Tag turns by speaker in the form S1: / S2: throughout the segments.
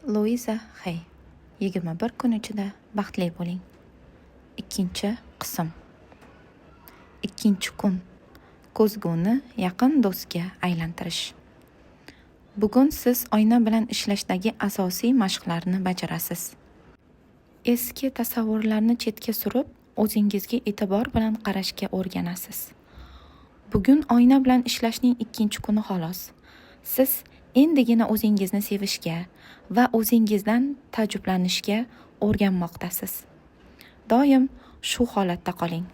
S1: Luiza Hay 21 kun ichida baxtli bo'ling. Ikkinchi qism. Ikkinchi kun. Ko'zguni yaqin do'stga aylantirish. Bugun siz oyna bilan ishlashdagi asosiy mashqlarni bajarasiz. Eski tasavvurlarni chetga surib, o'zingizga e'tibor bilan qarashga o'rganasiz. Bugun oyna bilan ishlashning ikkinchi kuni xolos. Siz endigina o'zingizni sevishga va o'zingizdan ta'jublanishga o'rganmoqdasiz. Doim shu holatda qoling.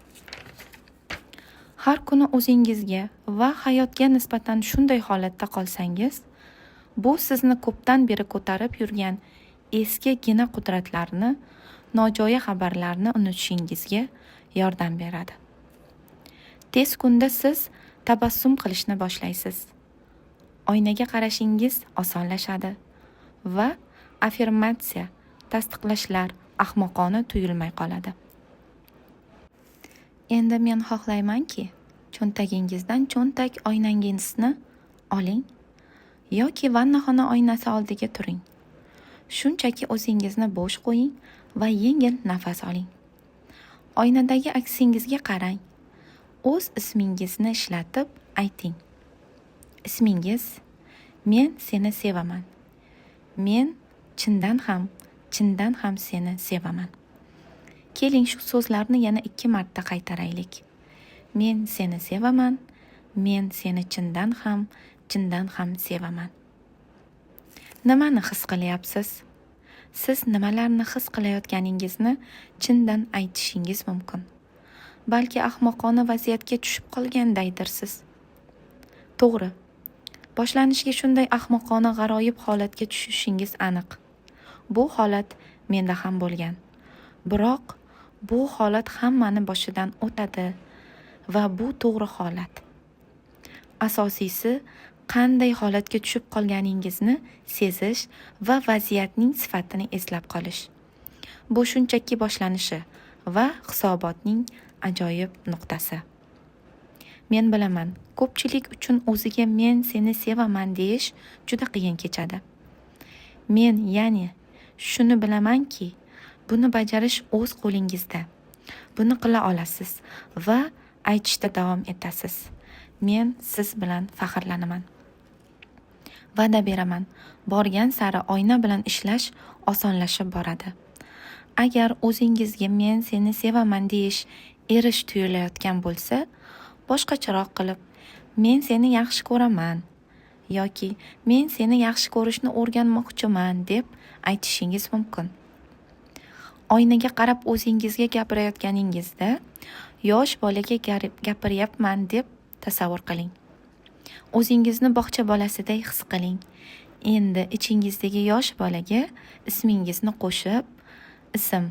S1: Har kuni o'zingizga va hayotga nisbatan shunday holatda qolsangiz, bu sizni ko'pdan beri ko'tarib yurgan eski gina qudratlarni, nojo'ya xabarlarni unutishingizga yordam beradi. Tez kunda siz tabassum qilishni boshlaysiz. Oynaga qarashingiz osonlashadi va affirmatsiya, tasdiqlashlar ahmoqona tuyulmay qoladi. Endi men xohlaymanki, cho'ntagingizdan cho'ntak oynangizni oling yoki vannaxona oynasi oldiga turing. Shunchaki o'zingizni bo'sh qo'ying va yengil nafas oling. Oynadagi aksingizga qarang. O'z ismingizni ishlatib ayting. Ismingiz: men seni sevaman. Men chindan ham seni sevaman. Keling shu so'zlarni yana 2 marta qaytaraylik. Men seni sevaman. Men seni chindan ham sevaman. Nimani his qilyapsiz? Siz nimalarni his qilayotganingizni chindan aytishingiz mumkin. Balki ahmoqona vaziyatga tushib qolgandaydirsiz. To'g'ri. Boshlanishiga shunday ahmoqona g'aroyib holatga tushishingiz aniq. Bu holat menda ham bo'lgan. Biroq bu holat hammani boshidan o'tadi va bu to'g'ri holat. Asosiysi, qanday holatga tushib qolganingizni sezish va vaziyatning sifatini eslab qolish. Bu shunchaki boshlanishi va hisobotning ajoyib nuqtasi. Men bilaman, ko'pchilik uchun o'ziga men seni sevaman deyish juda qiyin kechadi. Men, ya'ni shuni bilamanki, buni bajarish o'z qo'lingizda. Buni qila olasiz va aytishda davom etasiz. Men siz bilan faxrlanaman. Va'da beraman, borgan sari oyna bilan ishlash osonlashib boradi. Agar o'zingizga men seni sevaman deyish erish tuyulayotgan bo'lsa, boshqacharoq qilib, men seni yaxshi ko'raman yoki men seni yaxshi ko'rishni o'rganmoqchiman deb aytishingiz mumkin. Oynaga qarab o'zingizga gapirayotganingizda, yosh bolaga gapiryapman deb tasavvur qiling. O'zingizni bog'cha bolasiday his qiling. Endi ichingizdagi yosh bolaga ismingizni qo'shib, ism: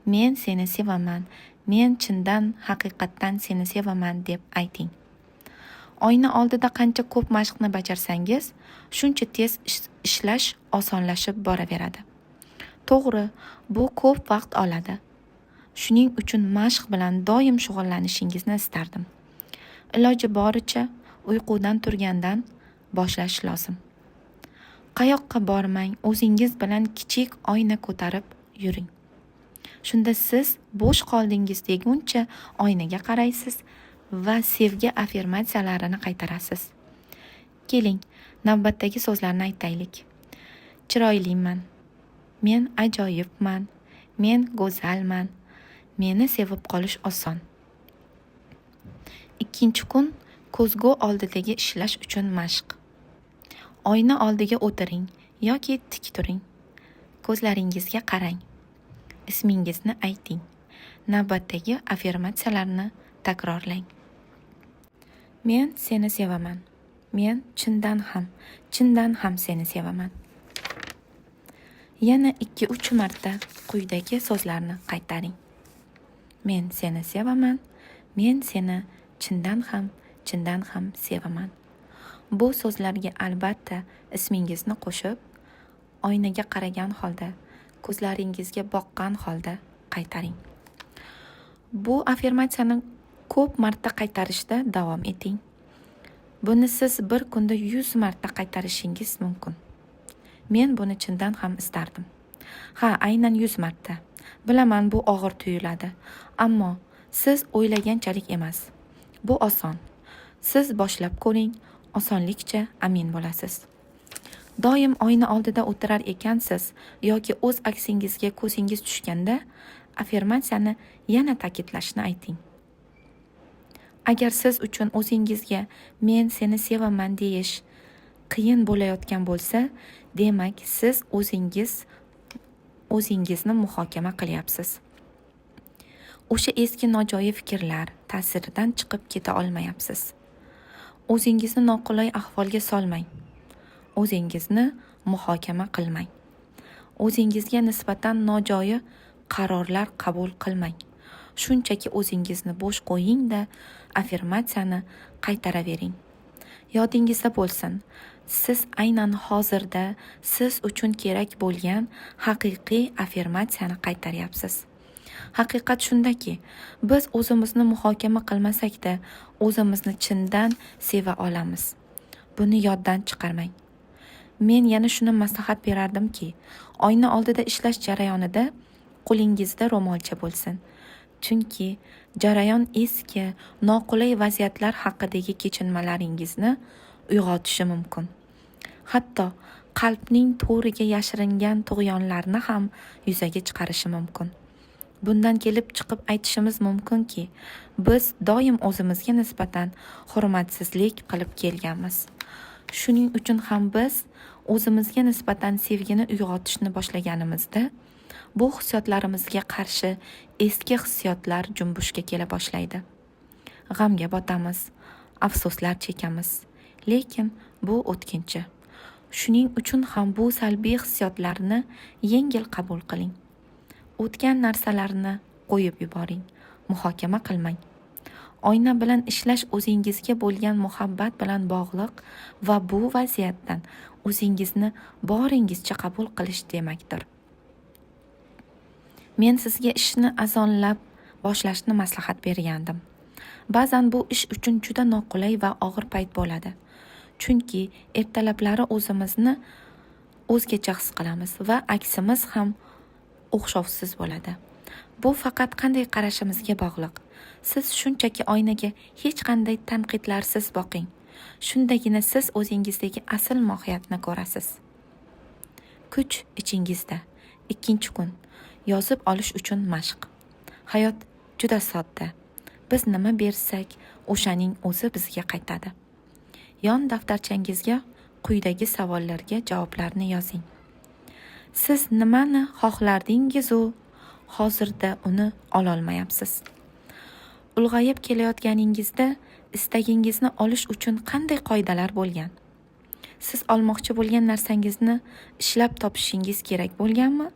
S1: men seni sevaman. Men chindan haqiqatdan seni sevaman deb ayting. Oyna oldida qancha ko'p mashqni bajarsangiz, shuncha tez ishlash osonlashib boraveradi. To'g'ri, bu ko'p vaqt oladi. Shuning uchun mashq bilan doim shug'ullanishingizni istardim. Iloji boricha uyqudan turgandan boshlash lozim. Qayoqqa bormang, o'zingiz bilan kichik oyna ko'tarib yuring. Shunda siz bo'sh qoldingiz deguncha oynaga qaraysiz va sevgi affirmatsiyalarini qaytarasiz. Keling, navbatdagi so'zlarni aytaylik. Chiroyliman. Men ajoyibman. Men go'zalman. Meni sevib qolish oson. Ikkinchi kun ko'zgu oldidagi ishlash uchun mashq. Oyna oldiga o'tiring yoki tik turing. Ko'zlaringizga qarang. Ismingizni ayting. Navbatdagi affirmatsiyalarni takrorlang. Men seni sevaman. Men chindan ham seni sevaman. Yana 2-3 marta quyidagi so'zlarni qaytaring. Men seni sevaman. Men seni chindan ham sevaman. Bu so'zlarga albatta ismingizni qo'shib, oynaga qaragan holda, ko'zlaringizga boqqan holda qaytaring. Bu affirmatsiyani ko'p marta qaytarishda davom eting. Buni siz bir kunda 100 marta qaytarishingiz mumkin. Men buni chindan ham istardim. Ha, aynan 100 marta. Bilaman, bu og'ir tuyuladi, ammo siz o'ylaganchalik emas. Bu oson. Siz boshlab ko'ring, osonlikcha amin bo'lasiz. Doim oyna oldida o'tirar ekansiz yoki o'z aksingizga ko'zingiz tushganda affirmatsiyani yana ta'kidlashni ayting. Agar siz uchun o'zingizga men seni sevaman deyish qiyin bo'layotgan bo'lsa, demak siz o'zingizni muhokama qilyapsiz. O'sha eski nojo'ya fikrlar ta'siridan chiqib keta olmayapsiz. O'zingizni noqulay ahvolga solmang. O'zingizni muhokama qilmang. O'zingizga nisbatan nojo'ya qarorlar qabul qilmang. Shunchaki o'zingizni bo'sh qo'ying-da, affirmatsiyani qaytaravering. Yodingizda bo'lsin, siz aynan hozirda siz uchun kerak bo'lgan haqiqiy affirmatsiyani qaytaryapsiz. Haqiqat shundaki, biz o'zimizni muhokama qilmasak-da, o'zimizni chindan seva olamiz. Buni yoddan chiqarmang. Men yana shuni maslahat berardimki, oyna oldida ishlash jarayonida qo'lingizda ro'molcha bo'lsin. Chunki jarayon eski, noqulay vaziyatlar haqidagi kechinmalaringizni uyg'otishi mumkin. Hatto qalbning to'riga yashiringan tug'yonlarni ham yuzaga chiqarishi mumkin. Bundan kelib chiqib aytishimiz mumkinki, biz doim o'zimizga nisbatan hurmatsizlik qilib kelganmiz. Shuning uchun ham biz o'zimizga nisbatan sevgini uyg'otishni boshlaganimizda, bu hissiyotlarimizga qarshi eski hissiyotlar junbushga kela boshlaydi. G'amga botamiz, afsuslar chekamiz, lekin bu o'tkinchi. Shuning uchun ham bu salbiy hissiyotlarni yengil qabul qiling. O'tgan narsalarni qo'yib yuboring, muhokama qilmang. Oyna bilan ishlash o'zingizga bo'lgan muhabbat bilan bog'liq va bu vaziyatdan o'zingizni boringizcha qabul qilish demakdir. Men sizga ishni azonlab boshlashni maslahat bergandim. Ba'zan bu ish uchun juda noqulay va og'ir payt bo'ladi. Chunki ertalablari o'zimizni o'zgacha his qilamiz va aksimiz ham o'xshovsiz bo'ladi. Bu faqat qanday qarashimizga bog'liq. Siz shunchaki oynaga hech qanday tanqidlarsiz boqing. Shundagina siz o'zingizdagi asl mohiyatni ko'rasiz. Kuch ichingizda. 2-kun. Yozib olish uchun mashq. Hayot juda sodda. Biz nima bersak, o'shaning o'zi bizga qaytadi. Yon daftarchangizga quyidagi savollarga javoblarni yozing. Siz nimani xohlardingiz-u hozirda uni ololmayapsiz? Ulg'ayib kelayotganingizda istagingizni olish uchun qanday qoidalar bo'lgan? Siz olmoqchi bo'lgan narsangizni ishlab topishingiz kerak bo'lganmi?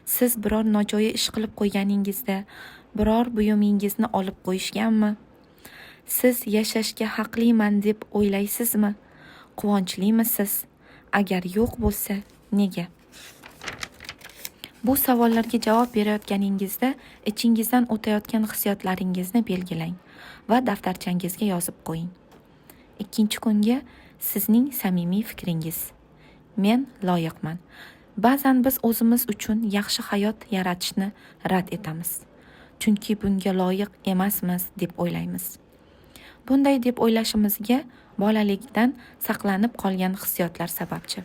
S1: Siz biror nojo'ya ish qilib qo'yganingizda biror buyumingizni olib qo'yishganmi? Siz yashashga haqliman deb o'ylaysizmi? Quvonchlimiz? Agar yo'q bo'lsa, nega? Bu savollarga javob berayotganingizda ichingizdan o'tayotgan hissiyotlaringizni belgilang va daftarchangizga yozib qo'ying. 2-kunga sizning samimiy fikringiz. Men loyiqman. Ba'zan biz o'zimiz uchun yaxshi hayot yaratishni rad etamiz. Chunki bunga loyiq emasmiz deb o'ylaymiz. Bunday deb o'ylashimizga bolalikdan saqlanib qolgan hissiyotlar sababchi.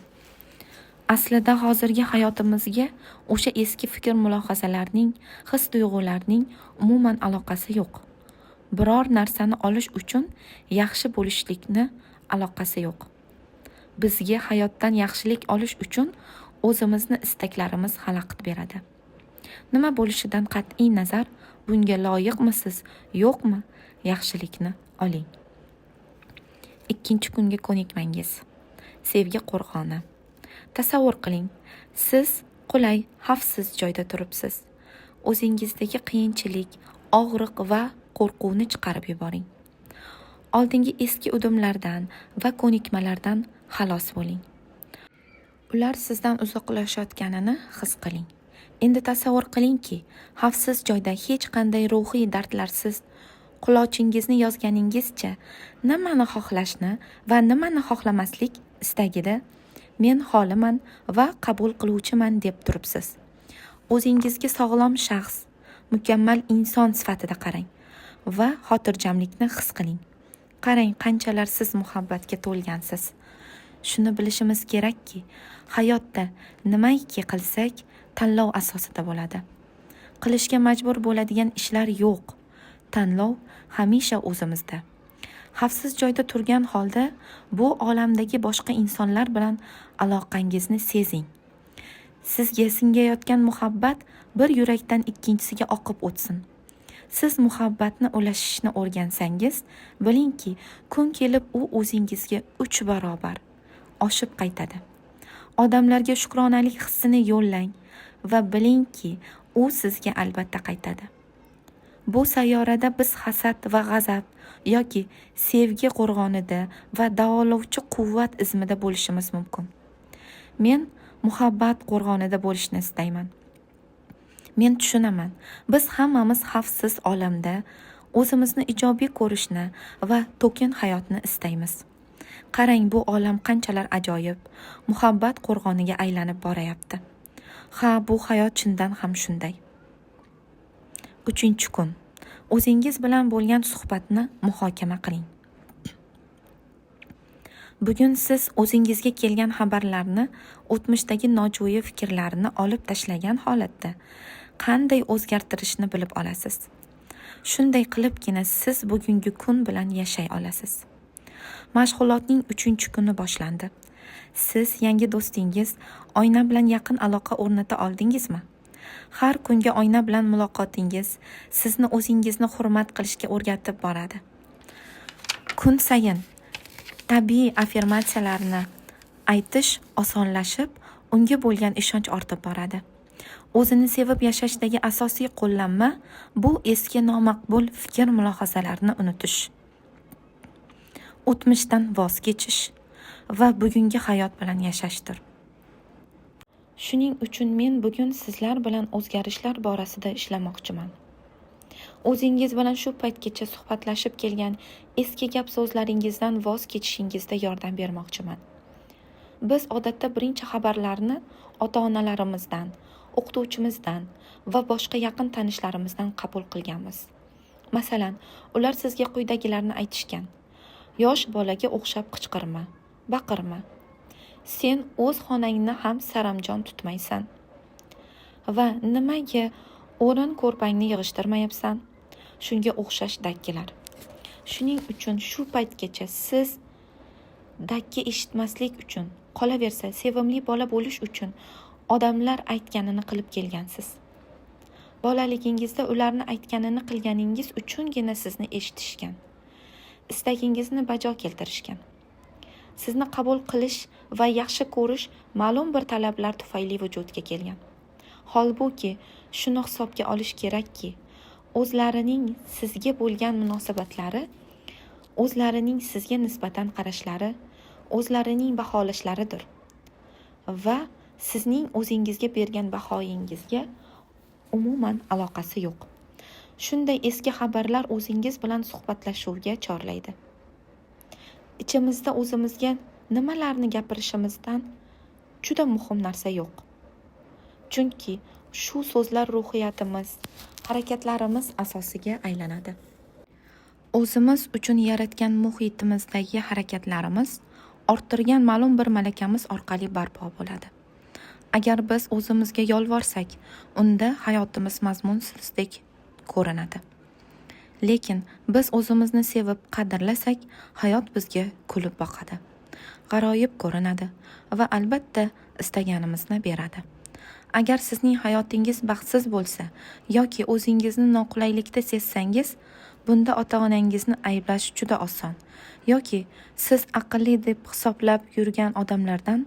S1: Aslida hozirgi hayotimizga o'sha eski fikr mulohazalarning, his-tuyg'ularning umuman aloqasi yo'q. Biror narsani olish uchun yaxshi bo'lishlikni aloqasi yo'q. Bizga hayotdan yaxshilik olish uchun o'zimizni istaklarimiz xalaqit beradi. Nima bo'lishidan qat'iy nazar, bunga loyiqmisiz, yo'qmi, yaxshilikni oling. 2-kunga ko'nikmangiz. Sevgi qo'rg'oni. Tasavvur qiling, siz qulay, xavfsiz joyda turibsiz. O'zingizdagi qiyinchilik, og'riq va qo'rquvni chiqarib yuboring. Oldingi eski udumlardan va ko'nikmalardan xalos bo'ling. Ular sizdan uzoqlashayotganini his qiling. Endi tasavvur qilingki, xavfsiz joyda hech qanday ruhiy dardlarsiz quloqchingizni yozganingizcha nimani xohlashni va nimani xohlamaslik istagida men holiman va qabul qiluvchiman deb turibsiz. O'zingizga sog'lom shaxs, mukammal inson sifatida qarang va xotirjamlikni his qiling. Qarang, qanchalar siz muhabbatga to'lgansiz. Shuni bilishimiz kerakki, hayotda nimaiki qilsak, tanlov asosida bo'ladi. Qilishga majbur bo'ladigan ishlar yo'q. Tanlov hamisha o'zimizda. Xavfsiz joyda turgan holda bu olamdagi boshqa insonlar bilan aloqangizni sezing. Sizga singayotgan muhabbat bir yurakdan ikkinchisiga oqib o'tsin. Siz muhabbatni ulashishni o'rgansangiz, bilingki, kun kelib u o'zingizga 3 barobar oshib qaytadi. Odamlarga shukronalik hissini yo'llang va bilingki, u sizga albatta qaytadi. Bu sayyorada biz hasad va g'azab yoki sevgi qo'rg'onida va davolovchi quvvat izmida bo'lishimiz mumkin. Men muhabbat qo'rg'onida bo'lishni istayman. Men tushunaman, biz hammamiz xavfsiz olamda o'zimizni ijobiy ko'rishni va to'kin hayotni istaymiz. Qarang, bu olam qanchalar ajoyib, muhabbat qo'rg'oniga aylanib borayapti. Ha, bu hayot chindan ham shunday. 3-kun. O'zingiz bilan bo'lgan suhbatni muhokama qiling. Bugun siz o'zingizga kelgan xabarlarni, o'tmishdagi nojo'ya fikrlarni olib tashlagan holatda qanday o'zgartirishni bilib olasiz. Shunday qilibgina siz bugungi kun bilan yashay olasiz. Mashg'ulotning 3-kuni boshlandi. Siz yangi do'stingiz oyna bilan yaqin aloqa o'rnata oldingizmi? Har kungi oyna bilan muloqotingiz sizni o'zingizni hurmat qilishga o'rgatib boradi. Kun sayin tabiiy affirmatsiyalarni aytish osonlashib, unga bo'lgan ishonch ortib boradi. O'zini sevib yashashdagi asosiy qo'llanma bu eski nomaqbul fikr mulohazalarni unutish, o'tmishdan voz kechish va bugungi hayot bilan yashashdir. Shuning uchun men bugun sizlar bilan o'zgarishlar borasida ishlamoqchiman. O'zingiz bilan shu paytgacha suhbatlashib kelgan eski gap so'zlaringizdan voz kechishingizda yordam bermoqchiman. Biz odatda birinchi xabarlarni ota-onalarimizdan, o'qituvchimizdan va boshqa yaqin tanishlarimizdan qabul qilganmiz. Masalan, ular sizga quyidagilarni aytishgan: yosh bolaga o'xshab qichqirma, baqirma. Sen o'z xonangni ham saramjon tutmaysan. Va nimaga o'rin ko'rpangni yig'ishtirmayapsan? Shunga o'xshash dakkilar. Shuning uchun shu paytgacha siz dakki eshitmaslik uchun, qolaversa sevimli bola bo'lish uchun odamlar aytganini qilib kelgansiz. Bolaligingizda ularni aytganini qilganingiz uchungina sizni eshitishgan. Istagingizni bajo keltirishgan. Sizni qabul qilish va yaxshi ko'rish ma'lum bir talablar tufayli vujudga kelgan. Holbuki, shuni hisobga olish kerakki, o'zlarining sizga bo'lgan munosabatlari, o'zlarining sizga nisbatan qarashlari, o'zlarining baholashlaridir va sizning o'zingizga bergan bahoyingizga umuman aloqasi yo'q. Shunday eski xabarlar o'zingiz bilan suhbatlashuvga chorlaydi. Ichimizda o'zimizga nimalarni gapirishimizdan juda muhim narsa yo'q. Chunki shu so'zlar ruhiyatimiz, harakatlarimiz asosiga aylanadi. O'zimiz uchun yaratgan muhitimizdagi harakatlarimiz orttirgan ma'lum bir malakamiz orqali barpo bo'ladi. Agar biz o'zimizga yolvorsak, unda hayotimiz mazmunsizdek ko'rinadi. Lekin biz o'zimizni sevib qadrlasak, hayot bizga kulib boqadi, g'aroyib ko'rinadi va albatta istaganimizni beradi. Agar sizning hayotingiz baxtsiz bo'lsa yoki o'zingizni noqulaylikda sezsangiz, bunda ota-onangizni ayblash juda oson. Yoki siz aqlli deb hisoblab yurgan odamlardan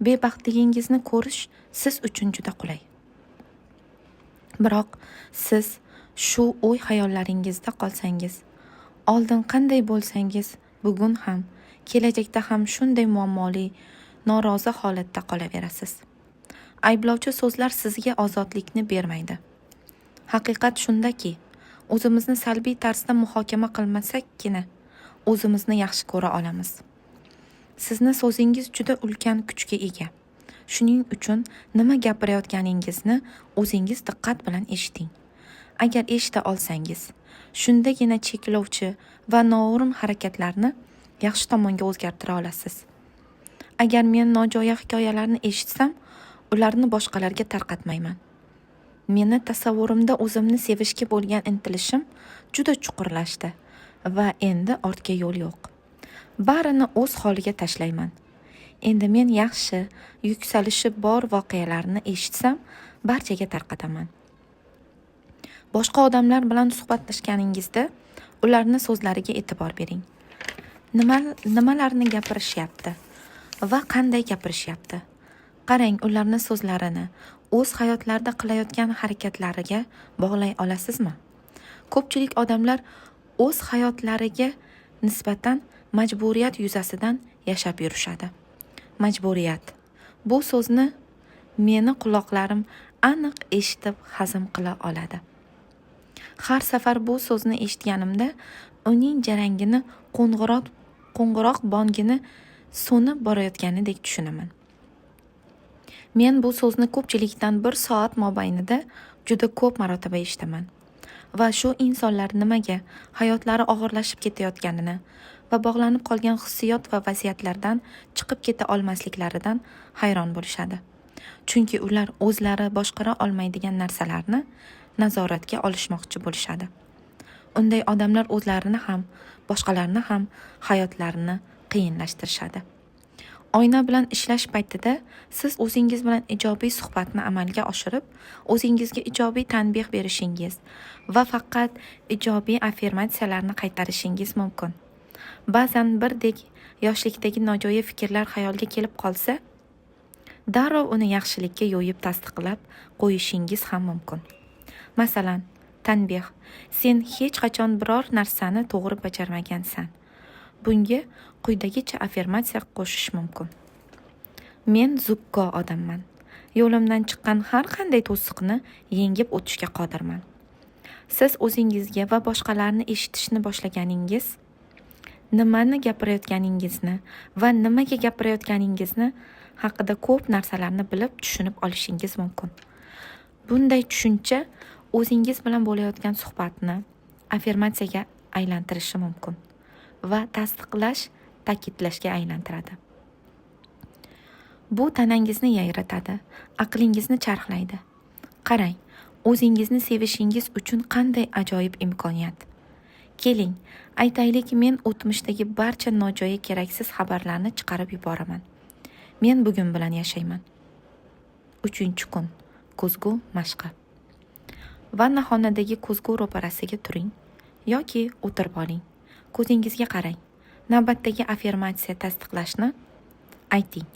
S1: bebaxtligingizni ko'rish siz uchun juda qulay. Biroq siz shu o'y hayollaringizda qolsangiz, oldin qanday bo'lsangiz, bugun ham, kelajakda ham shunday muammoli, norozi holatda qolaverasiz. Ayblovchi so'zlar sizga ozodlikni bermaydi. Haqiqat shundaki, o'zimizni salbiy tarzda muhokama qilmasakkina o'zimizni yaxshi ko'ra olamiz. Sizni so'zingiz juda ulkan kuchga ega. Shuning uchun nima gapirayotganingizni o'zingiz diqqat bilan eshiting. Agar eshita olsangiz, shundagina cheklovchi va noo'rin harakatlarni yaxshi tomonga o'zgartira olasiz. Agar men nojo'ya hikoyalarni eshitsam, ularni boshqalarga tarqatmayman. Meni tasavvurimda o'zimni sevishga bo'lgan intilishim juda chuqurlashdi va endi ortga yo'l yo'q. Barini o'z holiga tashlayman. Endi men yaxshi, yuksalishi bor voqealarni eshitsam, barchaga tarqataman. Boshqa odamlar bilan suhbatlashganingizda ularni so'zlariga e'tibor bering. Nimalarni gapirishyapti va qanday gapirishyapti? Qarang, ularni so'zlarini o'z hayotlarida qilayotgan harakatlariga bog'lay olasizmi? Ko'pchilik odamlar o'z hayotlariga nisbatan majburiyat yuzasidan yashab yurishadi. Majburiyat. Bu so'zni meni quloqlarim aniq eshitib hazm qila oladi. Har safar bu so'zni eshitganimda uning jarangini qo'ng'iroq bongini so'nib borayotganidek tushunaman. Men bu so'zni ko'pchilikdan 1 soat mobaynida juda ko'p marotaba eshitaman va shu insonlar nimaga hayotlari og'irlashib ketayotganini va bog'lanib qolgan hissiyot va vaziyatlardan chiqib keta olmasliklaridan hayron bo'lishadi. Chunki ular o'zlari boshqara olmaydigan narsalarni nazoratga olishmoqchi bo'lishadi. Unday odamlar o'zlarini ham, boshqalarni ham hayotlarini qiyinlashtirishadi. Oyna bilan ishlash paytida siz o'zingiz bilan ijobiy suhbatni amalga oshirib, o'zingizga ijobiy tanbeh berishingiz va faqat ijobiy affirmatsiyalarni qaytarishingiz mumkin. Ba'zan birdek yoshlikdagi nojo'ya fikrlar xayolga kelib qolsa, darrov uni yaxshilikka yo'yib tasdiqlab qo'yishingiz ham mumkin. Masalan, tanbeh: sen hech qachon biror narsani to'g'ri bajarmagansan. Bunga quyidagicha affirmatsiya qo'shish mumkin. Men zukko odamman. Yo'limdan chiqqan har qanday to'siqni yengib o'tishga qodirman. Siz o'zingizga va boshqalarni eshitishni boshlaganingiz, nimani gapirayotganingizni va nimaga gapirayotganingizni haqida ko'p narsalarni bilib, tushunib olishingiz mumkin. Bunday tushuncha o'zingiz bilan bo'layotgan suhbatni affirmatsiyaga aylantirishi mumkin va tasdiqlash, ta'kidlashga aylantiradi. Bu tanangizni yayratadi, aqlingizni charxlaydi. Qarang, o'zingizni sevishingiz uchun qanday ajoyib imkoniyat. Keling, aytaylik, men o'tmishdagi barcha nojo'ya keraksiz xabarlarni chiqarib yuboraman. Men bugun bilan yashayman. 3-kun. Ko'zgu mashqi. Vannaxonadagi ko'zgu ro'parasiga turing yoki o'tirib oling. Ko'zingizga qarang. Navbatdagi affirmatsiya tasdiqlashni ayting.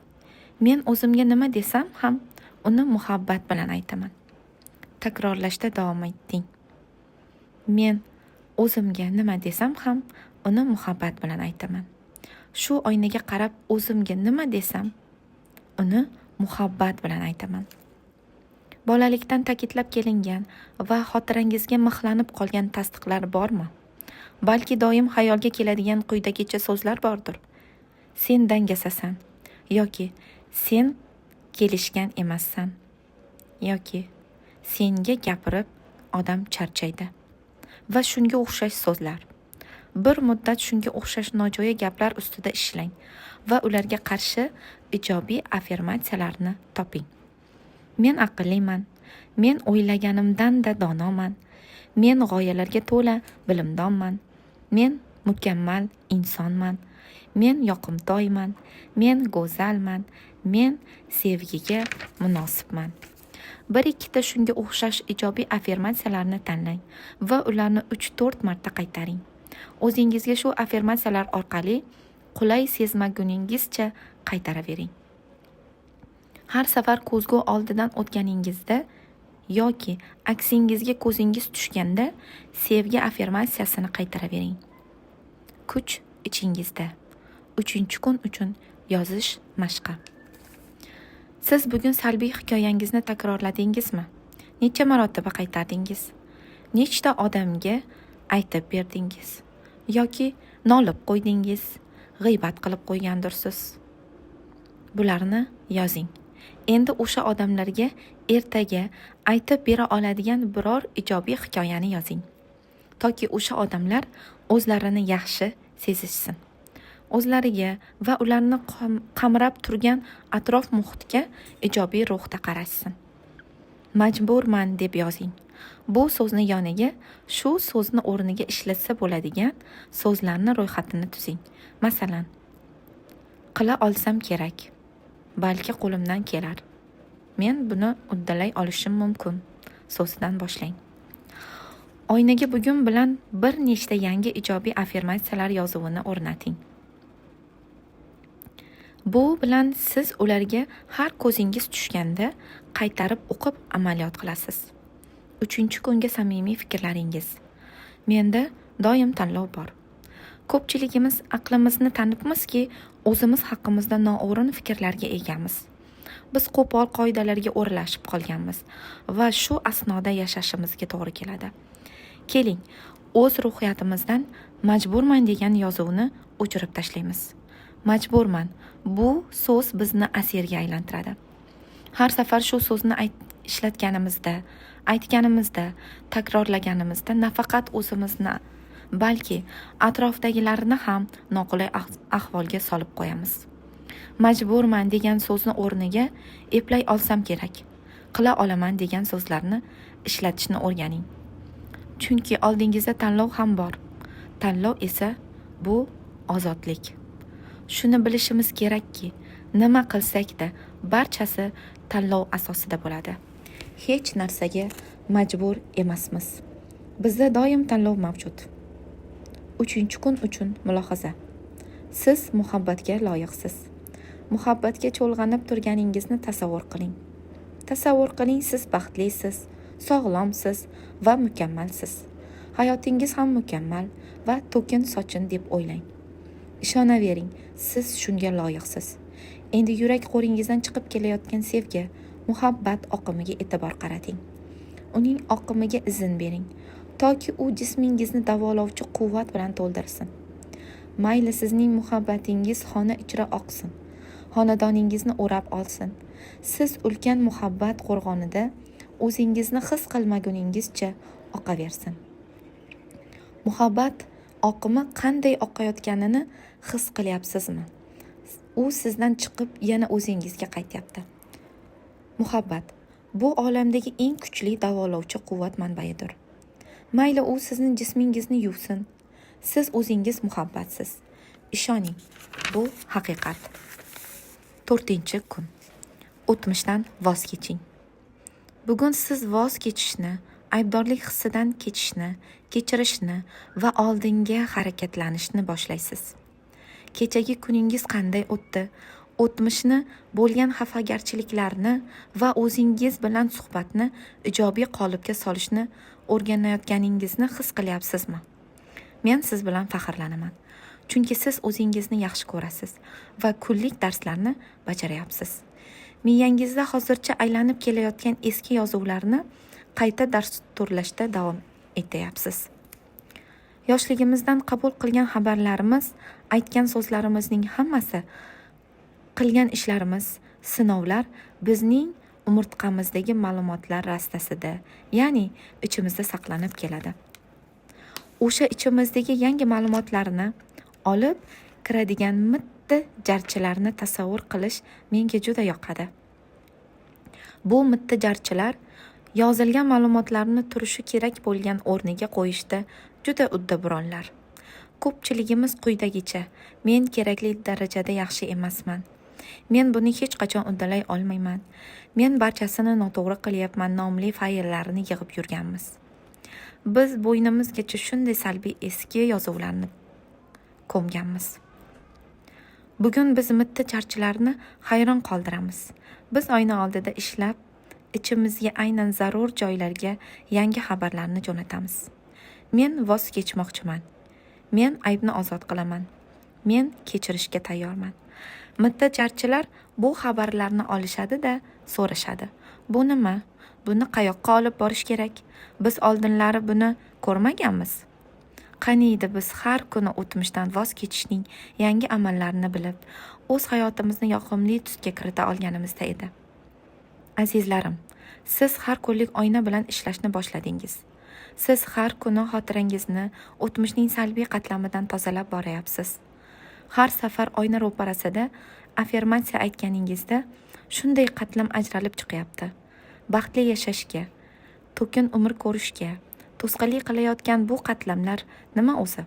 S1: Men o'zimga nima desam ham uni muhabbat bilan aytaman. Takrorlashda davom eting. Men o'zimga nima desam ham uni muhabbat bilan aytaman. Shu oynaga qarab o'zimga nima desam uni muhabbat bilan aytaman. Bolalikdan ta'kidlab kelingan va xotirangizga mixlanib qolgan tasdiqlar bormi? Balki doim xayolga keladigan quyidagicha so'zlar bordir. Sen dangasasan yoki sen kelishgan emassan yoki senga gapirib odam charchaydi va shunga o'xshash so'zlar. Bir muddat shunga o'xshash nojo'ya gaplar ustida ishlang va ularga qarshi ijobiy affirmatsiyalarni toping. Men aqlliman, men o'ylaganimdan-da donoman, men g'oyalarga to'la bilimdonman, men mukammal insonman, men yoqimtoyman, men go'zalman, men sevgiga munosibman. Bir ikkita shunga o'xshash ijobiy affirmatsiyalarni tanlang va ularni 3-4 marta qaytaring. O'zingizga shu affirmatsiyalar orqali qulay sezmaguningizcha qaytaravering. Har safar ko'zgu oldidan o'tganingizda yoki aksingizga ko'zingiz tushganda sevgi affirmatsiyasini qaytaravering. Kuch ichingizda. 3-kun uchun yozish mashqi. Siz bugun salbiy hikoyangizni takrorladingizmi? Necha marotaba qaytardingiz? Nechta odamga aytib berdingiz? Yoki nolib qo'ydingiz? g'iybat qilib qo'ygandirsiz. Bularni yozing. Endi o'sha odamlarga ertaga aytib bera oladigan biror ijobiy hikoyani yozing. Toki o'sha odamlar o'zlarini yaxshi sezishsin. O'zlariga va ularni qamrab turgan atrof muhitga ijobiy ruhda qarashsin. Majburman deb yozing. Bu so'zni yoniga shu so'zni o'rniga ishlatsa bo'ladigan so'zlarni ro'yxatini tuzing. Masalan, qila olsam kerak, balki qo'limdan kelar, men buni uddalay olishim mumkin so'zidan boshlang. Oynaga bugun bilan bir nechta yangi ijobiy affirmatsiyalar yozuvini o'rnating. Bu bilan siz ularga har ko'zingiz tushganda qaytarib o'qib amaliyot qilasiz. 3-kunga samimiy fikrlaringiz. Menda doim tanlov bor. Ko'pchiligimiz aqlimizni tanibmizki, o'zimiz haqimizda noo'rin fikrlarga egamiz. Biz qo'pol qoidalarga o'ralashib qolganmiz va shu asnoda yashashimizga to'g'ri keladi. Keling, o'z ruhiyatimizdan majburman degan yozuvni o'chirib tashlaymiz. Majburman. Bu so'z bizni asirga aylantiradi. Har safar shu so'zni ishlatganimizda, aytganimizda, takrorlaganimizda nafaqat o'zimizni, balki atrofdagilarni ham noqulay ahvolga solib qo'yamiz. Majburman degan so'zni o'rniga eplay olsam kerak, qila olaman degan so'zlarni ishlatishni o'rganing. Chunki oldingizda tanlov ham bor. Tanlov esa bu ozodlik. Shuni bilishimiz kerakki, nima qilsak-da barchasi tanlov asosida bo'ladi. Hech narsaga majbur emasmiz. Bizda doim tanlov mavjud. 3-kun uchun mulohaza. Siz muhabbatga loyiqsiz. Muhabbatga cho'lg'anib turganingizni tasavvur qiling. Tasavvur qiling, siz baxtlisiz, sog'lomsiz va mukammalsiz. Hayotingiz ham mukammal va to'kin sochin deb o'ylang. Ishonavering, siz shunga loyiqsiz. Endi yurak qo'ringizdan chiqib kelayotgan sevgi, muhabbat oqimiga e'tibor qarating. Uning oqimiga izn bering, toki u jismingizni davolovchi quvvat bilan to'ldirsin. Mayli sizning muhabbatingiz xona ichra oqsin, xonadoningizni o'rab olsin. Siz ulkan muhabbat qo'rg'onida o'zingizni his qilmaguningizcha oqaversin. Muhabbat oqimi qanday oqayotganini his qilyapsizmi? U sizdan chiqib yana o'zingizga qaytyapti. Muhabbat bu olamdagi eng kuchli davolovchi quvvat manbaidir. Mayli u sizning jismingizni yuvsin, siz o'zingiz muhabbatsiz. Ishoning, bu haqiqat. 4-kun. O'tmishdan voz keching. Bugun siz voz kechishni, aybdorlik hissidan kechishni, kechirishni va oldinga harakatlanishni boshlaysiz. Kechagi kuningiz qanday o'tdi? O'tmishni, bo'lgan xafagarchiliklarni va o'zingiz bilan suhbatni ijobiy qolipga solishni o'rganayotganingizni his qilyapsizmi? Men siz bilan faxrlanaman. Chunki siz o'zingizni yaxshi ko'rasiz va kunlik darslarni bajaryapsiz. Miyangizda hozircha aylanib kelayotgan eski yozuvlarni qayta dasturlashda davom etyapsiz. Yoshligimizdan qabul qilgan xabarlarimiz, aytgan so'zlarimizning hammasi, qilgan ishlarimiz, sinovlar bizning umurtqamizdagi ma'lumotlar rastasida, ya'ni ichimizda saqlanib keladi. O'sha ichimizdagi yangi ma'lumotlarni olib kiradigan mitti jarchilarni tasavvur qilish menga juda yoqadi. Bu mitti jarchilar yozilgan ma'lumotlarni turishi kerak bo'lgan o'rniga qo'yishda juda uddaburonlar. Ko'pchiligimiz quyidagicha: men kerakli darajada yaxshi emasman. Men buni hech qachon uddalay olmayman. Men barchasini noto'g'ri qilyapman nomli fayllarni yig'ib yurganmiz. Biz bo'ynimizgacha shunday salbiy eski yozuvlarni ko'mganmiz. Bugun biz mitti jarchilarni hayron qoldiramiz. Biz oyna oldida ishlab, ichimizga aynan zarur joylarga yangi xabarlarni jo'natamiz. Men voz kechmoqchiman. Men aybni ozod qilaman. Men kechirishga tayyorman. Mitti jarchilar bu xabarlarni olishadi-da, so'rashadi. Bu nima? Buni qayoqqa olib borish kerak? Biz oldinlari buni ko'rmaganmiz. Qaniydi biz har kuni o'tmishdan voz kechishning yangi amallarini bilib, o'z hayotimizni yoqimli tusga kirita olganimizda edi. Azizlarim, siz har kunlik oyna bilan ishlashni boshladingiz. Siz har kuni xotirangizni o'tmishning salbiy qatlamidan tozalab boryapsiz. Har safar oyna ro'parasida affirmatsiya aytganingizda shunday qatlam ajralib chiqyapti. Baxtli yashashga, to'kin umr ko'rishga, to'sqinlik qilayotgan bu qatlamlar nima o'zi?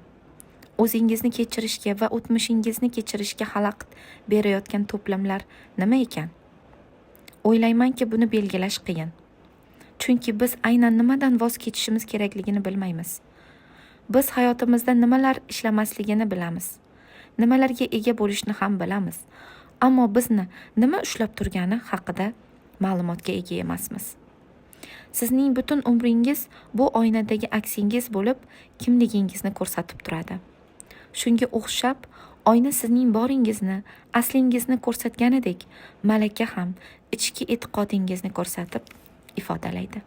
S1: O'zingizni kechirishga va o'tmishingizni kechirishga xalaqit berayotgan to'plamlar nima ekan? O'ylaymanki, buni belgilash qiyin. Chunki biz aynan nimadan voz kechishimiz kerakligini bilmaymiz. Biz hayotimizda nimalar ishlamasligini bilamiz. Nimalarga ega bo'lishni ham bilamiz. Ammo bizni nima ushlab turgani haqida ma'lumotga ega emasmiz. Sizning butun umringiz bu oynadagi aksingiz bo'lib, kimligingizni ko'rsatib turadi. Shunga o'xshab, oyna sizning boringizni, aslingizni ko'rsatganidek, malaka ham ichki e'tiqodingizni ko'rsatib ifodalaydi.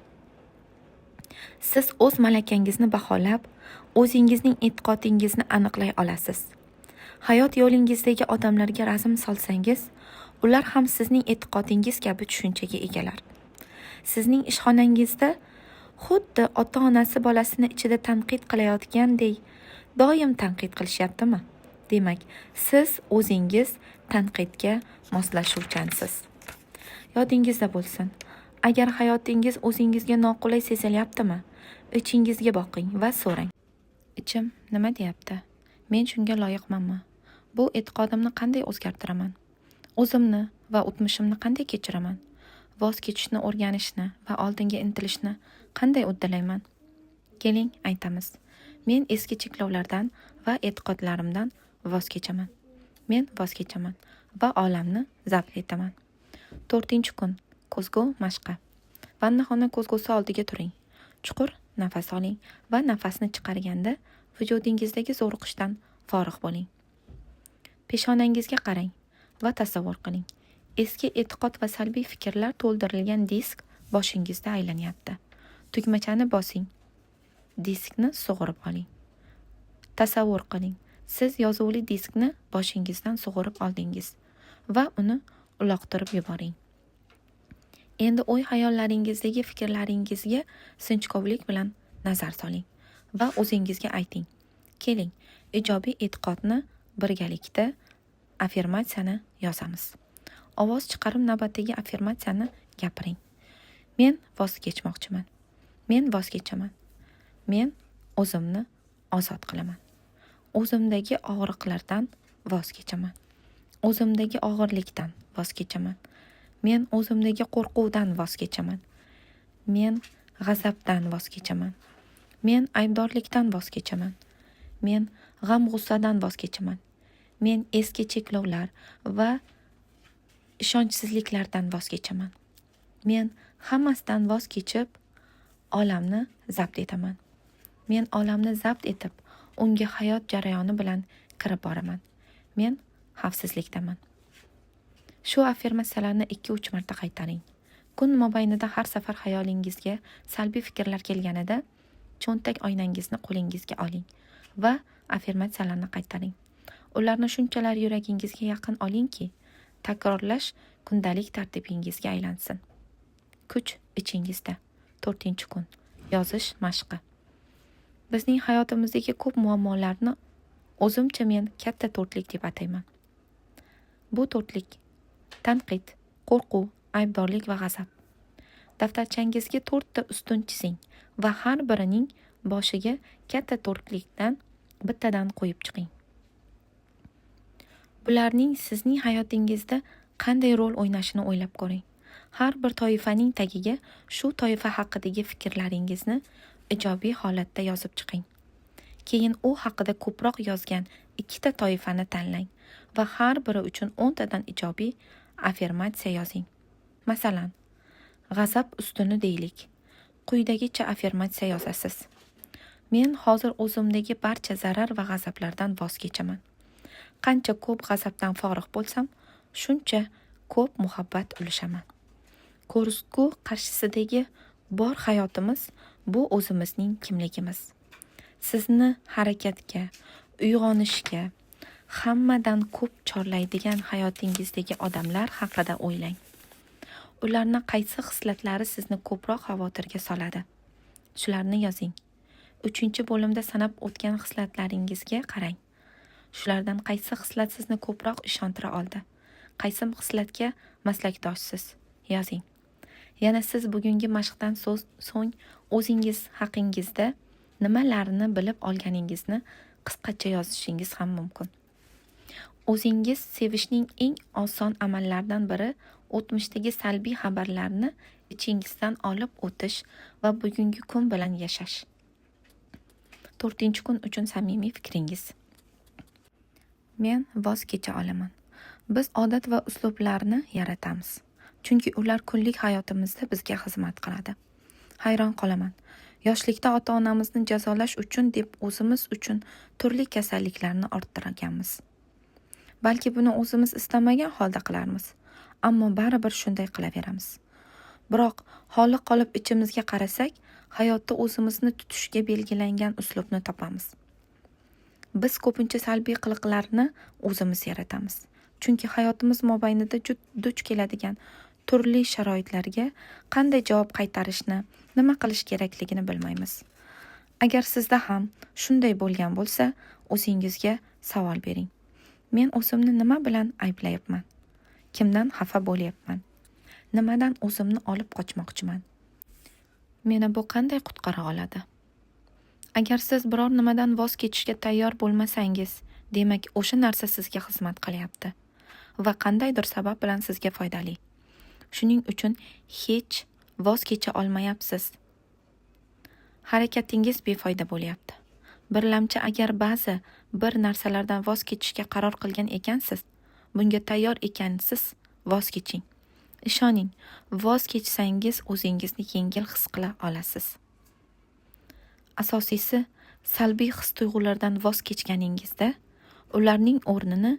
S1: Siz o'z malakangizni baholab, o'zingizning e'tiqodingizni aniqlay olasiz. Hayot yo'lingizdagi odamlarga razm solsangiz, ular ham sizning e'tiqodingiz kabi tushunchaga egalar. Sizning ishxonangizda xuddi ota-onasi bolasini ichida tanqid qilayotgandek doim tanqid qilishyaptimi? Demak, siz o'zingiz tanqidga moslashuvchansiz. Yodingizda bo'lsin. Agar hayotingiz o'zingizga noqulay sezilyaptimi, ichingizga boqing va so'rang. Ichim nima deyapti? Men shunga loyiqmanmi? Bu e'tiqodimni qanday o'zgartiraman? O'zimni va o'tmishimni qanday kechiraman? Voz kechishni o'rganishni va oldinga intilishni qanday uddalayman? Keling, aytamiz. Men eski cheklovlardan va e'tiqodlarimdan voz kechaman. Men voz kechaman va olamni zabt etaman. 4-kun. Ko'zgu mashqi. Vannaxona ko'zgusi oldiga turing. Chuqur nafas oling va nafasni chiqarganda vujudingizdagi zo'riqishdan forig' bo'ling. Peshonangizga qarang va tasavvur qiling. Eski e'tiqod va salbiy fikrlar to'ldirilgan disk boshingizda aylanyapti. Tugmachani bosing. Diskni sug'urib oling. Tasavvur qiling. Siz yozuvli diskni boshingizdan sug'urib oldingiz va uni uloqtirib yuboring. Endi o'y hayollaringizdagi fikrlaringizga sinchkovlik bilan nazar soling va o'zingizga ayting. Keling, ijobiy e'tiqodni birgalikda affirmatsiyani yozamiz. Ovoz chiqarib navbatdagi affirmatsiyani gapiring. Men voz kechmoqchiman. Men voz kechaman. Men o'zimni ozod qilaman. O'zimdagi og'riqlardan voz kechaman. O'zimdagi og'irlikdan voz kechaman. Men o'zimdagi qo'rquvdan voz kechaman. Men g'azabdan voz kechaman. Men aybdorlikdan voz kechaman. Men g'am-g'ussadan voz kechaman. Men eski cheklovlar va ishonchsizliklardan voz kechaman. Men hammasidan voz kechib, olamni zabt etaman. Men olamni zabt etib, unga hayot jarayoni bilan kirib boraman. Men xavfsizlikdaman. Shu affirmatsiyalarni 2-3 marta qaytaring. Kun mobaynida har safar xayolingizga salbiy fikrlar kelganida, cho'ntak oynangizni qo'lingizga oling va affirmatsiyalarni qaytaring. Ularni shunchalar yuragingizga yaqin olingki, takrorlash kundalik tartibingizga aylansin. Kuch ichingizda. 4-kun. Yozish mashqi. Bizning hayotimizdagi ko'p muammolarni o'zimcha men katta to'rtlik deb atayman. Bu to'rtlik: tanqid, qo'rquv, aybdorlik va g'azab. Daftarchangizga 4 ta ustun chizing va har birining boshiga katta to'rtlikdan bittadan qo'yib chiqing. Bularning sizning hayotingizda qanday rol o'ynashini o'ylab ko'ring. Har bir toifaning tagiga shu toifa haqidagi fikrlaringizni ijobiy holatda yozib chiqing. Keyin u haqida ko'proq yozgan 2 ta toifani tanlang va har biri uchun 10 tadan ijobiy affirmatsiya yozing. Masalan, g'azab ustuni deylik. Quyidagicha affirmatsiya yozasiz. Men hozir o'zimdagi barcha zarar va g'azablardan voz kechaman. Qancha ko'p g'azabdan forig' bo'lsam, shuncha ko'p muhabbat ulishaman. Ko'zgu qarshisidagi bor hayotimiz bu o'zimizning kimligimiz. Sizni harakatga, uyg'onishga, hammadan ko'p chorlaydigan hayotingizdagi odamlar haqida o'ylang. Ularni qaysi xislatlari sizni ko'proq xavotirga soladi? Shularni yozing. 3-bo'limda sanab o'tgan xislatlaringizga qarang. Shulardan qaysi xislat sizni ko'proq ishontira oldi? Qaysi xislatga maslakdoshsiz? Yozing. Yana siz bugungi mashqdan so'ng o'zingiz haqingizda nimalarni bilib olganingizni qisqacha yozishingiz ham mumkin. O'zingiz sevishning eng oson amallaridan biri o'tmishdagi salbiy xabarlarni ichingizdan olib o'tish va bugungi kun bilan yashash. 4-kun uchun samimiy fikringiz. Men voz kecha olaman. Biz odat va uslublarni yaratamiz. Chunki ular kunlik hayotimizda bizga xizmat qiladi. Hayron qolaman. Yoshlikda ota-onamizni jazolash uchun deb o'zimiz uchun turli kasalliklarni orttirganmiz. Balki buni o'zimiz istamagan holda qilarmiz, ammo baribir shunday qilaveramiz. Biroq holi qolib ichimizga qarasak, hayotda o'zimizni tutishga belgilangan uslubni topamiz. Biz ko'pincha salbiy qiliqlarni o'zimiz yaratamiz. Chunki hayotimiz mobaynida duch keladigan turli sharoitlarga qanday javob qaytarishni, nima qilish kerakligini bilmaymiz. Agar sizda ham shunday bo'lgan bo'lsa, o'zingizga savol bering. Men o'zimni nima bilan ayblayapman? Kimdan xafa bo'lyapman? Nimadan o'zimni olib qochmoqchiman? Meni bu qanday qutqara oladi? Agar siz biror nimadan voz kechishga tayyor bo'lmasangiz, demak o'sha narsa sizga xizmat qilyapti va qandaydir sabab bilan sizga foydali. Shuning uchun hech voz kecha olmayapsiz. Harakatingiz befoyda bo'lyapti. Birlamchi agar ba'zi bir narsalardan voz kechishga qaror qilgan ekansiz, bunga tayyor ekansiz, voz keching. Ishoning, voz kechsangiz o'zingizni yengil his qila olasiz. Asosiysi, salbiy his-tuyg'ulardan voz kechganingizda, ularning o'rnini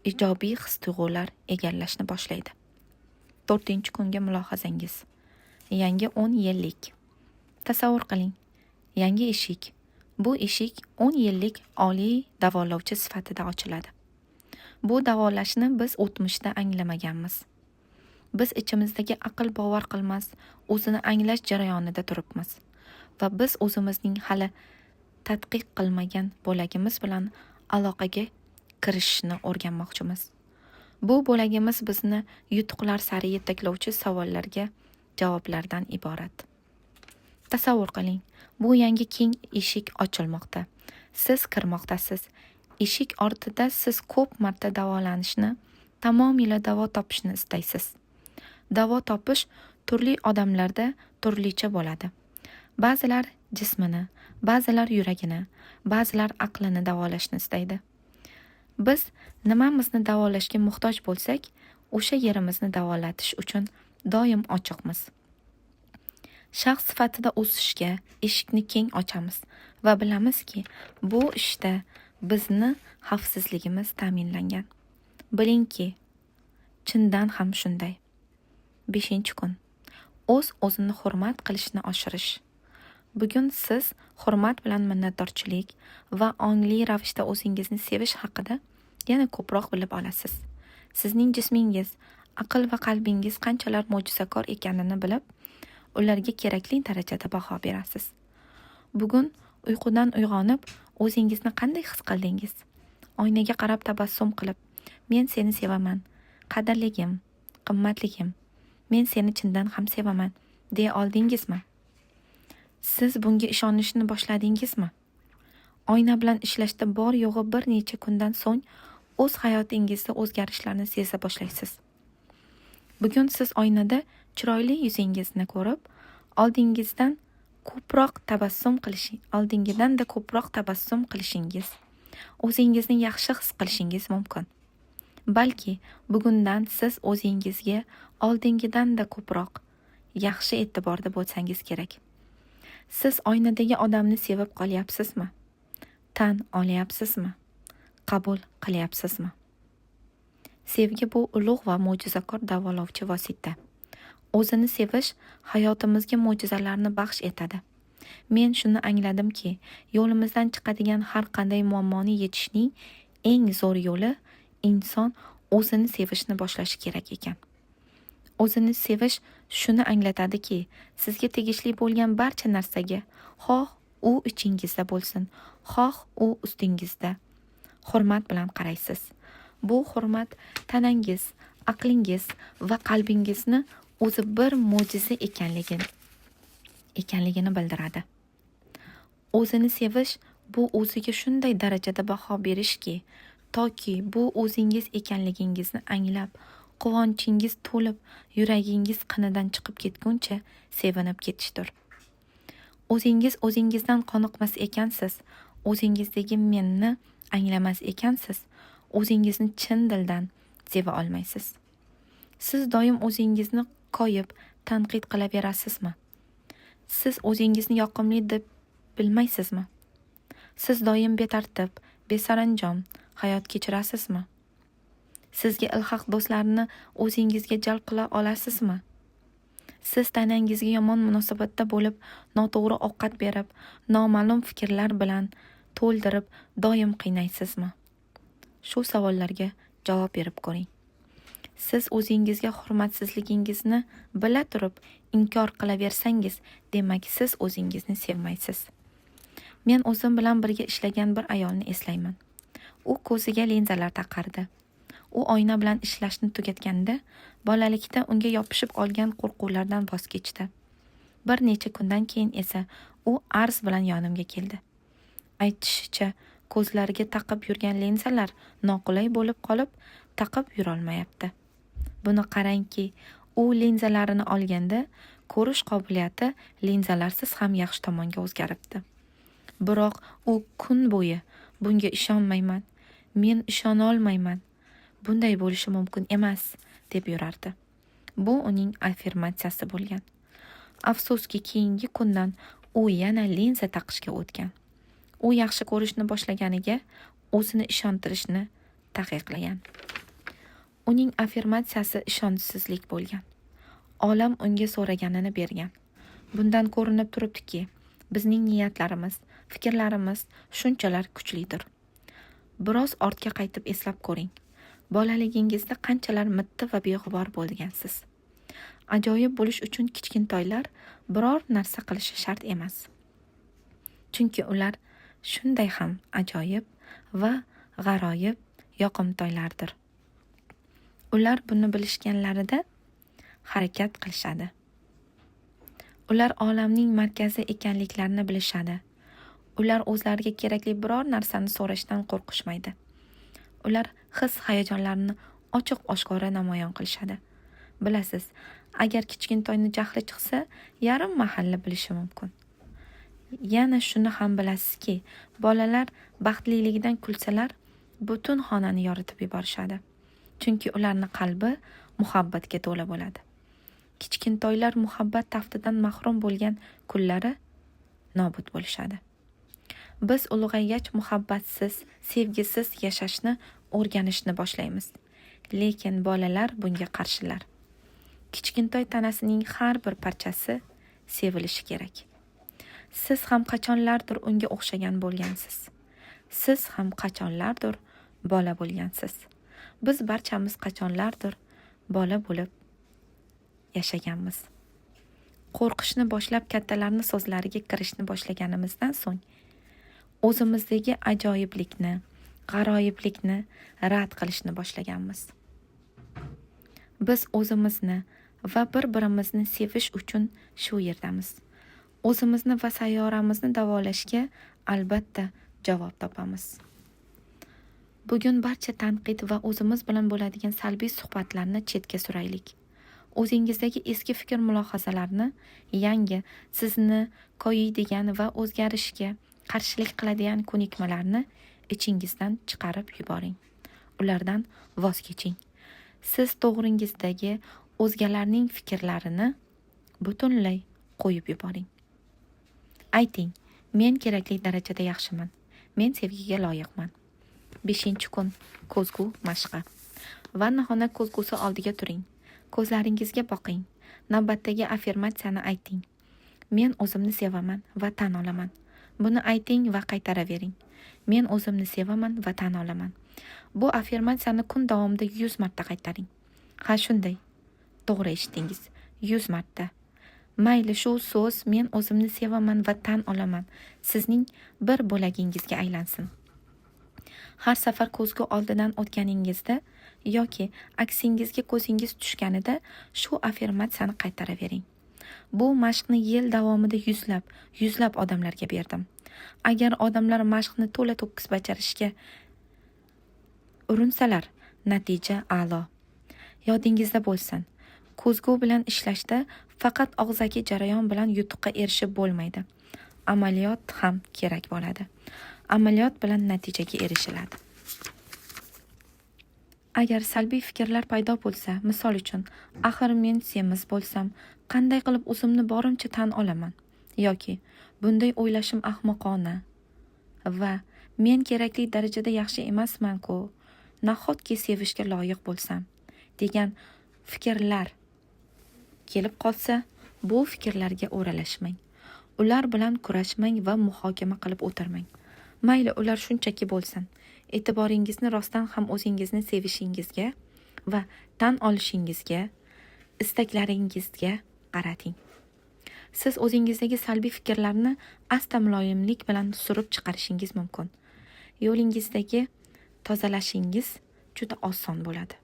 S1: ijobiy his-tuyg'ular egallashni boshlaydi. 4-kunga mulohazangiz. Yangi 10 yillik. Tasavvur qiling. Yangi eshik. Bu eshik 10 yillik oliy davolovchi sifatida ochiladi. Bu davolashni biz o'tmishda anglamaganmiz. Biz ichimizdagi aql bovar qilmas, o'zini anglash jarayonida turibmiz va biz o'zimizning hali tadqiq qilmagan bo'lagimiz bilan aloqaga kirishishni o'rganmoqchimiz. Bu bo'lagimiz bizni yutuqlar sari yetaklovchi savollarga javoblardan iborat. Tasavvur qiling, bu yangi keng eshik ochilmoqda. Siz kirmoqdasiz. Eshik ortida siz ko'p marta davolanishni, tamomila davo topishni istaysiz. Davo topish turli odamlarda turlicha bo'ladi. Ba'zilar jismini, ba'zilar yuragini, ba'zilar aqlini davolashni istaydi. Biz nimamizni davolashga muhtoj bo'lsak, o'sha yerimizni davolatish uchun doim ochiqmiz. Shaxs sifatida o'sishga eshikni keng ochamiz va bilamizki, bu ishda bizni xavfsizligimiz ta'minlangan. Bilingki, chindan ham shunday. 5-kun. O'z-o'zini hurmat qilishni oshirish. Bugun siz hurmat bilan minnatdorchilik va ongli ravishda o'zingizni sevish haqida yana ko'proq bilib olasiz. Sizning jismingiz, aql va qalbingiz qanchalar mo'jizakor ekanini bilib, ularga kerakli darajada baho berasiz. Bugun uyqudan uyg'onib, o'zingizni qanday his qildingiz? Oynaga qarab tabassum qilib, men seni sevaman, qadrligim, qimmatligim, men seni chindan ham sevaman, deya oldingizmi? Siz bunga ishonishni boshladingizmi? Oyna bilan ishlashda bor yo'g'i bir necha kundan so'ng o'z hayotingizda o'zgarishlarni seza boshlaysiz. Bugun siz oynada chiroyli yuzingizni ko'rib, oldingidanda ko'proq tabassum qilishingiz, o'zingizni yaxshi his qilishingiz mumkin. Balki bugundan siz o'zingizga oldingidanda ko'proq yaxshi e'tiborda bo'lsangiz kerak. Siz oynadagi odamni sevib qolyapsizmi? Tan olyapsizmi? Qabul qilyapsizmi? Sevgi bu ulug' va mo'jizakor davolovchi vosita. O'zini sevish hayotimizga mo'jizalarni baxsh etadi. Men shuni angladimki, yo'limizdan chiqadigan har qanday muammoni yechishning eng zo'r yo'li inson o'zini sevishni boshlashi kerak ekan. O'zini sevish shuni anglatadiki, sizga tegishli bo'lgan barcha narsaga, xoh u ichingizda bo'lsin, xoh u ustingizda, hurmat bilan qaraysiz. Bu hurmat tanangiz, aqlingiz va qalbingizni o'zi bir mo'jiza ekanligini bildiradi. O'zini sevish bu o'ziga shunday darajada baho berishki, toki bu o'zingiz ekanligingizni anglab, quvonchingiz to'lib, yuragingiz qinidan chiqib ketguncha sevinib ketishdir. O'zingiz o'zingizdan qoniqmas ekansiz, o'zingizdagi menni anglamas ekansiz, o'zingizni chin dildan seva olmaysiz. Siz doim o'zingizni koyib, tanqid qilaverasizmi? Siz o'zingizni yoqimli deb bilmaysizmi? Siz doim betartib, besaranjom hayot kechirasizmi? Sizga ilhaq do'stlarni o'zingizga jalb qila olasizmi? Siz tanangizga yomon munosabatda bo'lib, noto'g'ri ovqat berib, noma'lum fikrlar bilan to'ldirib, doim qiynaysizmi? Shu savollarga javob berib ko'ring. Siz o'zingizga hurmatsizligingizni bila turib inkor qilaversangiz, demak siz o'zingizni sevmaysiz. Men o'zim bilan birga ishlagan bir ayolni eslayman. U ko'ziga linzalar taqardi. U oyna bilan ishlashni tugatganda, bolalikda unga yopishib olgan qo'rquvlardan voz kechdi. Bir necha kundan keyin esa u arz bilan yonimga keldi. Aytishicha, ko'zlariga taqib yurgan linzalar noqulay bo'lib qolib, taqib yurolmayapti. Buni qarangki, u linzalarini olganda ko'rish qobiliyati linzalarsiz ham yaxshi tomonga o'zgaribdi. Biroq u kun bo'yi bunga ishonmayman, men ishona olmayman, bunday bo'lishi mumkin emas deb yurardi. Bu uning affirmatsiyasi bo'lgan. Afsuski keyingi kundan u yana linza taqishga o'tgan. U yaxshi ko'rishni boshlaganiga o'zini ishontirishni taqiqlagan. Uning affirmatsiyasi ishonchsizlik bo'lgan. Olam unga so'raganini bergan. Bundan ko'rinib turibdiki, bizning niyatlarimiz, fikrlarimiz shunchalar kuchlidir. Biroz ortga qaytib eslab ko'ring. Bolaligingizda qanchalar mitti va beg'ubor bo'lgansiz. Ajoyib bo'lish uchun kichkintoylar biror narsa qilishi shart emas. Chunki ular shunday ham ajoyib va g'aroyib yoqimtoylardir. Ular buni bilishganlarida harakat qilishadi. Ular olamning markazi ekanliklarini bilishadi. Ular o'zlariga kerakli biror narsani so'rashdan qo'rqishmaydi. Ular his-hayajonlarini ochiq-oshkora namoyon qilishadi. Bilasiz, agar kichkintoyni jahli chiqsa, yarim mahalla bilishi mumkin. Yana shuni ham bilasizki, bolalar baxtliligidan kulsalar, butun xonani yoritib yuborishadi. Chunki ularning qalbi muhabbatga to'la bo'ladi. Kichkintoylar muhabbat taftidan mahrum bo'lgan kunlari nobud bo'lishadi. Biz ulg'aygach muhabbatsiz, sevgisiz yashashni o'rganishni boshlaymiz. Lekin bolalar bunga qarshilar. Kichkintoy tanasining har bir parchasi sevilishi kerak. Siz ham qachonlardir unga o'xshagan bo'lgansiz. Siz ham qachonlardir bola bo'lgansiz. Biz barchamiz qachonlardir bola bo'lib yashaganmiz. Qo'rqishni boshlab kattalarning so'zlariga kirishni boshlaganimizdan so'ng o'zimizdagi ajoyiblikni, g'aroyiblikni rad qilishni boshlaganmiz. Biz o'zimizni va bir-birimizni sevish uchun shu yerdamiz. O'zimizni va sayyoramizni davolashga albatta javob topamiz. Bugun barcha tanqid va o'zimiz bilan bo'ladigan salbiy suhbatlarni chetga suraylik. O'zingizdagi eski fikr mulohazalarni, yangi sizni koyiydigan va o'zgarishga qarshilik qiladigan ko'nikmalarni ichingizdan chiqarib yuboring. Ulardan voz keching. Siz to'g'ringizdagi o'zgalarning fikrlarini butunlay qo'yib yuboring. Ayting, men kerakli darajada yaxshiman. Men sevgiga loyiqman. 5-kun ko'zgu mashqi. Vannaxona ko'zgusi oldiga turing. Ko'zlaringizga boqing. Navbatdagi affirmatsiyani ayting. Men o'zimni sevaman va tan olaman. Buni ayting va qaytaravering. Men o'zimni sevaman va tan olaman. Bu affirmatsiyani kun davomida 100 marta qaytaring. Ha, shunday. To'g'ri eshitdingiz. 100 marta. Mayli shu so'z men o'zimni sevaman va tan olaman sizning bir bo'lagingizga aylansin. Har safar ko'zgu oldidan o'tganingizda yoki aksingizga ko'zingiz tushganida shu affirmatsiyani qaytaravering. Bu mashqni yil davomida yuzlab odamlarga berdim. Agar odamlar mashqni to'la to'kis bajarishga urinsalar, natija a'lo. Yodingizda bo'lsin. Ko'zgu bilan ishlashda faqat og'zaki jarayon bilan yutuqqa erishib bo'lmaydi. Amaliyot ham kerak bo'ladi. Amaliyot bilan natijaga erishiladi. Agar salbiy fikrlar paydo bo'lsa, misol uchun, axir men semiz bo'lsam, qanday qilib o'zimni borimcha tan olaman? Yoki, bunday o'ylashim ahmoqona va men kerakli darajada yaxshi emasman-ku, nahotki sevishga loyiq bo'lsam, degan fikrlar kelib qolsa, bu fikrlarga o'ralashmang. Ular bilan kurashmang va muhokama qilib o'tirmang. Mayli ular shunchaki bo'lsin. E'tiboringizni rostdan ham o'zingizni sevishingizga va tan olishingizga, istaklaringizga qarating. Siz o'zingizdagi salbiy fikrlarni asta muloyimlik bilan surib chiqarishingiz mumkin. Yo'lingizdagi tozalashingiz juda oson bo'ladi.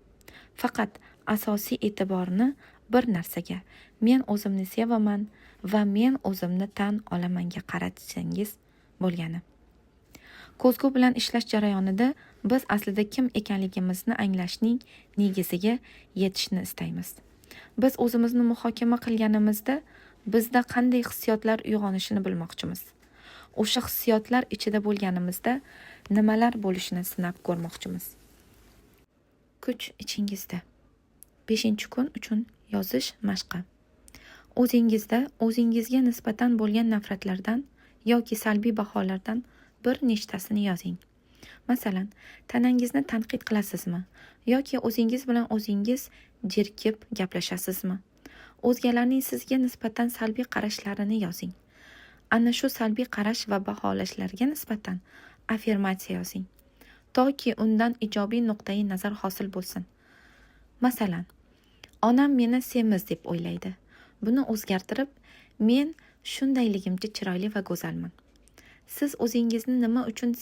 S1: Faqat asosiy e'tiborni bir narsaga, men o'zimni sevaman va men o'zimni tan olamanga qaratsangiz bo'lgani. Ko'zgu bilan ishlash jarayonida biz aslida kim ekanligimizni anglashning negiziga yetishni istaymiz. Biz o'zimizni muhokama qilganimizda bizda qanday hissiyotlar uyg'onishini bilmoqchimiz. O'sha hissiyotlar ichida bo'lganimizda nimalar bo'lishini sinab ko'rmoqchimiz. Kuch ichingizda. 5-kun uchun yozish mashqi. O'zingizda o'zingizga nisbatan bo'lgan nafratlardan yoki salbiy baholardan bir nechtasini yozing. Masalan, tanangizni tanqid qilasizmi yoki o'zingiz bilan o'zingiz jerkib gaplashasizmi? O'zgalarning sizga nisbatan salbiy qarashlarini yozing. Ana shu salbiy qarash va baholashlarga nisbatan affirmatsiya yozing, toki undan ijobiy nuqtai nazar hosil bo'lsin. Masalan, onam meni semiz deb o'ylaydi. Buni o'zgartirib, men shundayligimcha chiroyli va go'zalman. Siz o'zingizni nima uchun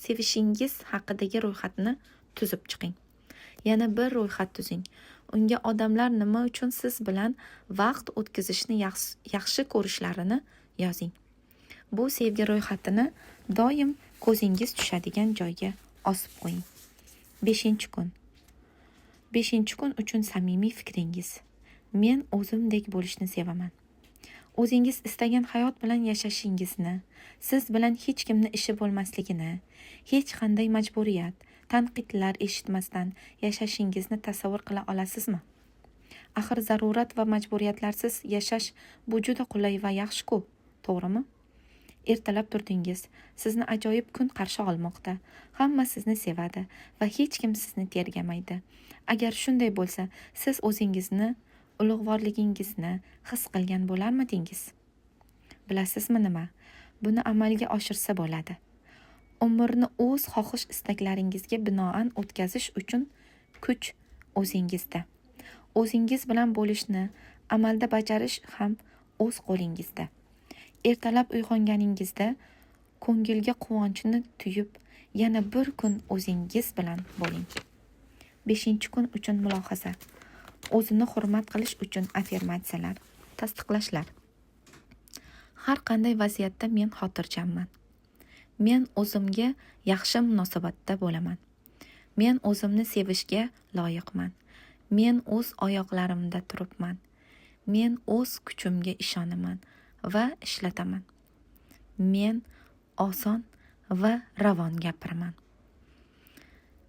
S1: sevishingiz haqidagi ro'yxatni tuzib chiqing. Yana bir ro'yxat tuzing. Unga odamlar nima uchun siz bilan vaqt o'tkazishni yaxshi ko'rishlarini yozing. Bu sevgi ro'yxatini doim ko'zingiz tushadigan joyga osib qo'ying. 5-kun. 5-kun uchun samimiy fikringiz. Men o'zimdek bo'lishni sevaman. O'zingiz istagan hayot bilan yashashingizni, siz bilan hech kimni ishi bo'lmasligini, hech qanday majburiyat, tanqidlar eshitmasdan yashashingizni tasavvur qila olasizmi? Axir zarurat va majburiyatlarsiz yashash bu juda qulay va yaxshi-ku, to'g'rimi? Ertalab turdingiz, sizni ajoyib kun qarshi olmoqda. Hamma sizni sevadi va hech kim sizni tergamaydi. Agar shunday bo'lsa, siz o'zingizni ulug'vorligingizni his qilgan bo'larmidingiz? Bilasizmi nima? Buni amalga oshirsa bo'ladi. Umrni o'z xohish istaklaringizga binoan o'tkazish uchun kuch o'zingizda. O'zingiz bilan bo'lishni amalda bajarish ham o'z qo'lingizda. Ertalab uyg'onganingizda ko'ngilga quvonchni tuyib, yana bir kun o'zingiz bilan bo'ling. 5-kun uchun mulohaza. O'zini hurmat qilish uchun affirmatsiyalar, tasdiqlashlar. Har qanday vaziyatda men xotirjamman. Men o'zimga yaxshi munosabatda bo'laman. Men o'zimni sevishga loyiqman. Men o'z oyoqlarimda turibman. Men o'z kuchimga ishonaman va ishlataman. Men oson va ravon gapiraman.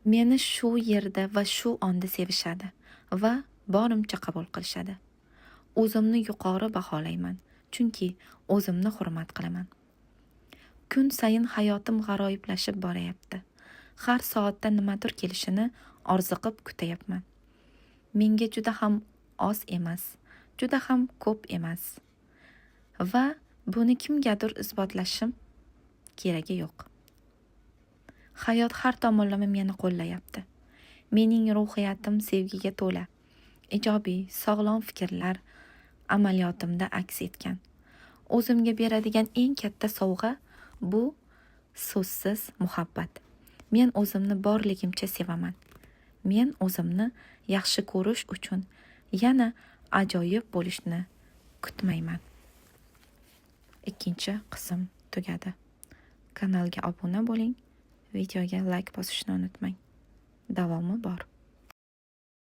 S1: Meni shu yerda va shu onda sevishadi va borimcha qabul qilishadi. O'zimni yuqori baholayman, chunki o'zimni hurmat qilaman. Kun sayin hayotim g'aroyiblashib borayapti. Har soatda nimadir kelishini orziqib kutayapman. Menga juda ham oz emas, juda ham ko'p emas. va buni kimgadir isbotlashim keragi yo'q. Hayot har tomonlama meni qo'llayapti. Mening ruhiyatim sevgiga to'la. Ijobiy, sog'lom fikrlar amaliyotimda aks etgan. O'zimga beradigan eng katta sovg'a bu so'zsiz muhabbat. Men o'zimni borligimcha sevaman. Men o'zimni yaxshi ko'rish uchun yana ajoyib bo'lishni kutmayman. Ikkinchi qism tugadi. Kanalga obuna bo'ling, videoga like bosishni unutmang. Davomi bor.